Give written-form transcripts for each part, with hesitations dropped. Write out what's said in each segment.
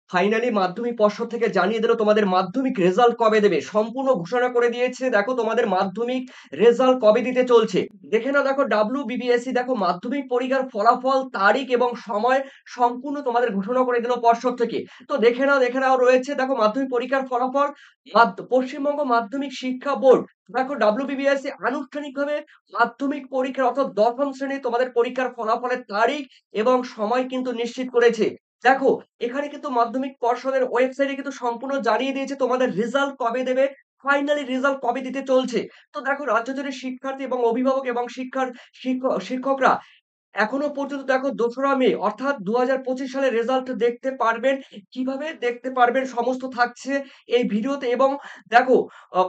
Finally মাধ্যমিক পর্ষদ থেকে জানিয়ে দিল তোমাদের মাধ্যমিক রেজাল্ট কবে দেবে। সম্পূর্ণ ঘোষণা করে দিয়েছে। দেখো তোমাদের মাধ্যমিক রেজাল্ট কবে দিতে চলছে। দেখে নাও, দেখো WBBSC দেখো মাধ্যমিক পরীক্ষার ফলাফল, তারিখ এবং সময় সম্পূর্ণ তোমাদের ঘোষণা করে দিল পর্ষদ থেকে। তো দেখে নাও রয়েছে দেখো মাধ্যমিক পরীক্ষার ফলাফল। পশ্চিমবঙ্গ মাধ্যমিক শিক্ষা বোর্ড দেখো WBBSC আনুষ্ঠানিকভাবে মাধ্যমিক পরীক্ষার অর্থাৎ ১০ম শ্রেণীর তোমাদের পরীক্ষার ফলাফলের তারিখ এবং সময় কিন্তু নিশ্চিত করেছে। দেখো এখানে কিন্তু মাধ্যমিক পর্ষদের ওয়েবসাইটে কিন্তু সম্পূর্ণ জানিয়ে দিয়েছে তোমাদের রেজাল্ট কবে দেবে, ফাইনালি রেজাল্ট কবে দিতে চলছে। তো দেখো রাজ্য জুড়ে শিক্ষার্থী এবং অভিভাবক এবং শিক্ষকরা এখনো পর্যন্ত দেখো ২রা মে অর্থাৎ ২০২৫ সালের রেজাল্ট দেখতে পারবেন। কিভাবে দেখতে পারবেন সমস্ত থাকছে এই ভিডিওতে। এবং দেখো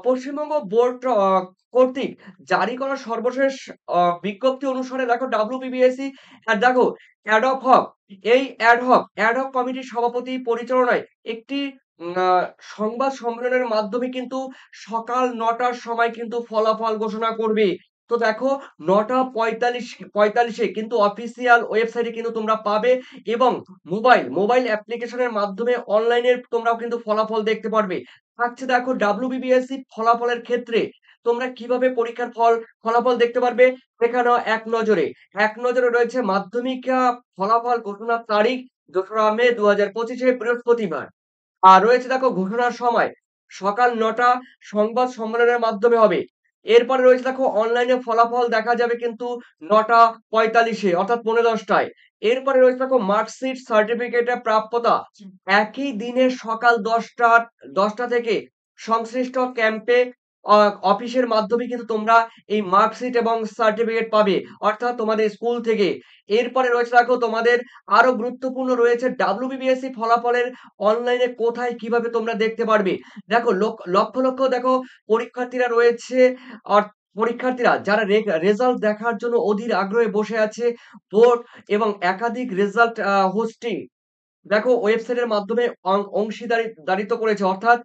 পশ্চিমবঙ্গ বোর্ড কর্তৃক জারি করা সর্বশেষ বিজ্ঞপ্তি অনুসারে দেখো WBBSC দেখো অ্যাডহক অ্যাডহক কমিটির সভাপতি পরিচালনায় একটি সংবাদ সম্মেলনের মাধ্যমে কিন্তু সকাল ৯টার সময় কিন্তু ফলাফল ঘোষণা করবে। তো দেখো ৯টা ৪৫ কিন্তু অফিসিয়াল ওয়েবসাইটে কিন্তু তোমরা পাবে। এবং মোবাইল অ্যাপ্লিকেশনের মাধ্যমে অনলাইনে তোমরাও কিন্তু ফলাফল দেখতে পারবে। থাকছে দেখো WBBSC ফলাফলের ক্ষেত্রে তোমরা কিভাবে পরীক্ষার ফলাফল দেখতে পারবে। এখানেও এক নজরে রয়েছে মাধ্যমিক ফলাফল ঘোষণার তারিখ ২রা মে ২০২৫ বৃহস্পতিবার। আর রয়েছে দেখো ঘোষণার সময় সকাল ৯টা সংবাদ সম্মেলনের মাধ্যমে হবে। এরপরে রয়েছে দেখো অনলাইনে ফলাফল দেখা যাবে কিন্তু ৯টা ৪৫ অর্থাৎ ১৫:১০টায়। এরপরে রয়েছে দেখো মার্কশিট সার্টিফিকেটের প্রাপ্যতা একই দিনে সকাল ১০টা থেকে সংশ্লিষ্ট ক্যাম্পে অ অফিসের মাধ্যমে কিন্তু তোমরা এই মার্কশিট এবং সার্টিফিকেট পাবে। অর্থাৎ তোমাদের স্কুল থেকে। এরপরে রয়েছে দেখো তোমাদের আরো গুরুত্বপূর্ণ রয়েছে WBBSC ফলাফলের অনলাইনে কোথায় কিভাবে তোমরা দেখতে পারবে। দেখো লক্ষ দেখো পরীক্ষার্থীরা রয়েছে। অর পরীক্ষার্থীরা যারা রেজাল্ট দেখার জন্য অধীর আগ্রহে বসে আছে। বোর্ড এবং একাধিক রেজাল্ট হোস্টিং দেখো ওয়েবসাইটের মাধ্যমে দারিত্ব করেছে। অর্থাৎ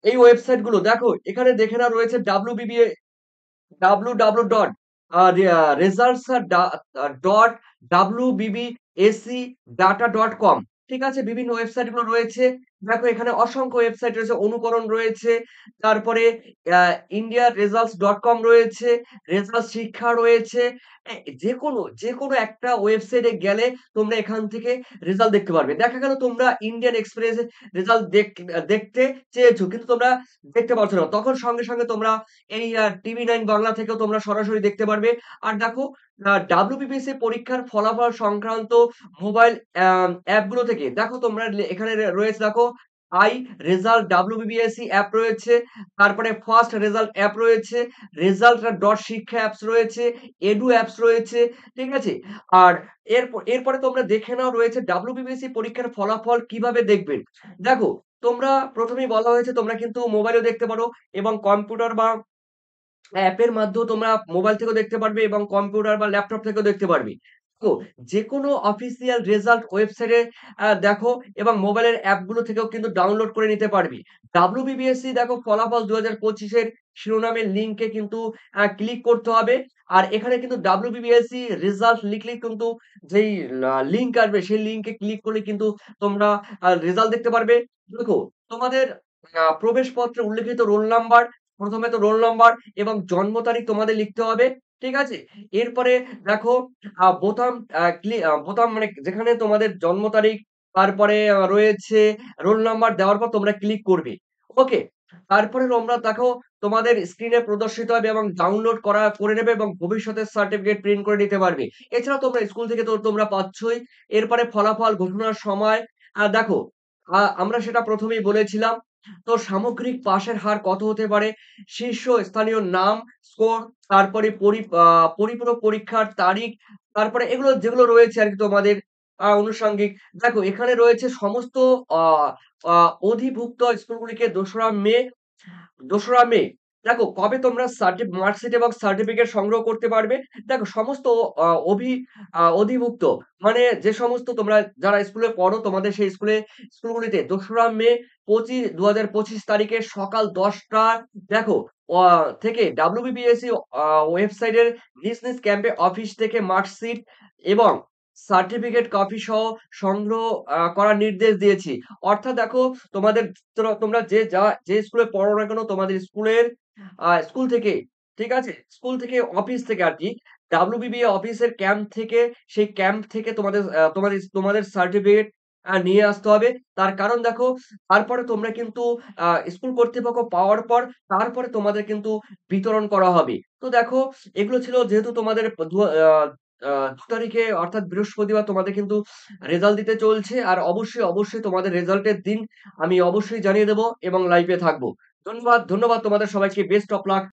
এই ওয়েবসাইট গুলো দেখো এখানে দেখে নাও রয়েছে www.results.wbbscdata.com। ঠিক আছে? বিভিন্ন ওয়েবসাইট গুলো রয়েছে। দেখো এখানে অসংখ্য ওয়েবসাইট রয়েছে, অনুকরণ রয়েছে। তারপরে আ indiaresults.com রয়েছে, রেজাল্ট শিক্ষা রয়েছে। এ যেকোনো একটা ওয়েবসাইটে গেলে তোমরা এখান থেকে রেজাল্ট দেখতে পারবে। দেখা গেল তোমরা ইন্ডিয়ান এক্সপ্রেস রেজাল্ট দেখতে চেয়েছো কিন্তু তোমরা দেখতে পাচ্ছ না। তখন সঙ্গে সঙ্গে তোমরা এই টিভি ৯ বাংলা থেকেও তোমরা সরাসরি দেখতে পারবে। আর দেখো WBPSC পরীক্ষার ফলাফল সংক্রান্ত মোবাইল অ্যাপগুলো থেকে দেখো তোমরা এখানে রয়েছে দেখো আই রেজাল্ট WBPSC অ্যাপ রয়েছে। তারপরে ফার্স্ট রেজাল্ট অ্যাপ রয়েছে, রেজাল্ট ডট শিক্ষা অ্যাপস রয়েছে, এডু অ্যাপস রয়েছে। ঠিক আছে? আর এরপরে তোমরা দেখে নাও রয়েছে WBPSC পরীক্ষার ফলাফল কিভাবে দেখবেন। দেখো তোমরা ১ম এই বলা হয়েছে তোমরা কিন্তু মোবাইলেও দেখতে পারো এবং কম্পিউটার বা অ্যাপের মাধ্যমেও তোমরা মোবাইল থেকেও দেখতে পারবে এবং কম্পিউটার বা ল্যাপটপ থেকেও দেখতে পারবে। তো যেকোনো অফিসিয়াল রেজাল্ট ওয়েবসাইটে দেখো এবং মোবাইলের অ্যাপগুলো থেকেও কিন্তু ডাউনলোড করে নিতে পারবি। WBBSC দেখো ফলাফল ২০২৫ এর শিরোনামের লিঙ্কে কিন্তু ক্লিক করতে হবে। আর এখানে কিন্তু WBBSC রেজাল্ট লিখলেই কিন্তু যেই লিঙ্ক আসবে সেই লিঙ্কে ক্লিক করলে কিন্তু তোমরা রেজাল্ট দেখতে পারবে। দেখো তোমাদের প্রবেশপত্রে উল্লেখিত রোল নাম্বার, ১ম এ তো রোল নাম্বার এবং জন্ম তারিখ তোমাদের লিখতে হবে। ঠিক আছে? এরপরে দেখো বোতাম মানে যেখানে তোমাদের জন্ম তারিখ, তারপরে রয়েছে রোল নাম্বার দেওয়ার পর তোমরা ক্লিক করবে। ওকে? তারপরে তোমরা দেখো তোমাদের স্ক্রিনে প্রদর্শিত হবে এবং ডাউনলোড করে নেবে এবং ভবিষ্যতের সার্টিফিকেট প্রিন্ট করে নিতে পারবে। এছাড়াও তোমরা স্কুল থেকে তো তোমরা পাচ্ছই। এরপরে ফলাফল ঘোষণার সময় দেখো আমরা সেটা ১ম এই বলেছিলাম। তো সামগ্রিক পাসের হার কত হতে পারে? শীর্ষস্থানীয় নাম, স্কোর, তারপরে পরিপূরক পরীক্ষার তারিখ, তারপরে এগুলো যেগুলো রয়েছে আরকি তোমাদের আনুষঙ্গিক। দেখো এখানে রয়েছে সমস্ত আ আ অধিভুক্ত স্কুলগুলিকে ২রা মে দেখো কবে তোমরা মার্কশিট এবং সার্টিফিকেট সংগ্রহ করতে পারবে। দেখো সমস্ত আ অভি আ অধিভুক্ত মানে যে সমস্ত তোমরা যারা স্কুলে পড়ো তোমাদের সেই স্কুলগুলিতে ২রা মে ২০২৫ তারিখে সকাল ১০টা দেখো অ থেকে WBBSC ওয়েবসাইটের নিজ ক্যাম্পে অফিস থেকে মার্কশিট এবং সার্টিফিকেট কপি সহ সংগ্রহ করার নির্দেশ দিয়েছি। অর্থাৎ দেখো তোমাদের তোমরা যে স্কুলে পড়ো না কেন তোমাদের স্কুলের স্কুল থেকে, ঠিক আছে? স্কুল থেকে অফিস থেকে আরকি WBBA অফিসের ক্যাম্প থেকে সেই ক্যাম্প থেকে তোমাদের সার্টিফিকেট নিয়ে আসতে হবে। তার কারণ দেখো তারপরে তোমরা কিন্তু আ স্কুল কর্তৃপক্ষ পাওয়ার পর তারপরে তোমাদের কিন্তু বিতরণ করা হবে। তো দেখো এগুলো ছিল যেহেতু তোমাদের প দু আ আ ২ তারিখে অর্থাৎ বৃহস্পতিবার তোমাদের কিন্তু রেজাল্ট দিতে চলছে। আর অবশ্যই তোমাদের রেজাল্টের দিন আমি অবশ্যই জানিয়ে দেব এবং লাইভে থাকবো। ধন্যবাদ তোমাদের সবাইকে। Best of luck.